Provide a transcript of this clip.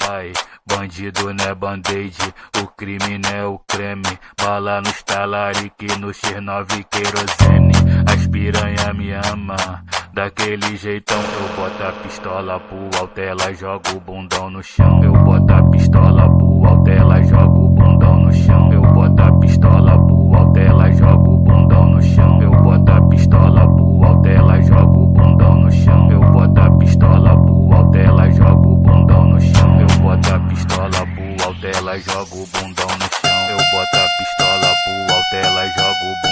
Ai, bandido não é band-aid, o crime não é o creme. Bala no talarique, no X9 querosene. As piranha me ama, daquele jeitão. Eu boto a pistola pro alto, ela joga o bundão no chão. Eu boto a pistola pro alto, ela joga o bundão no chão. Eu boto a pistola pro alto, ela joga o bundão no chão. Eu boto a pistola pro alto, ela joga o bundão no chão. Eu boto a pistola pro alto, ela joga o bundão no chão. Eu boto a pistola pro alto, ela joga o bundão no chão. Eu boto a pistola pro alto, ela joga o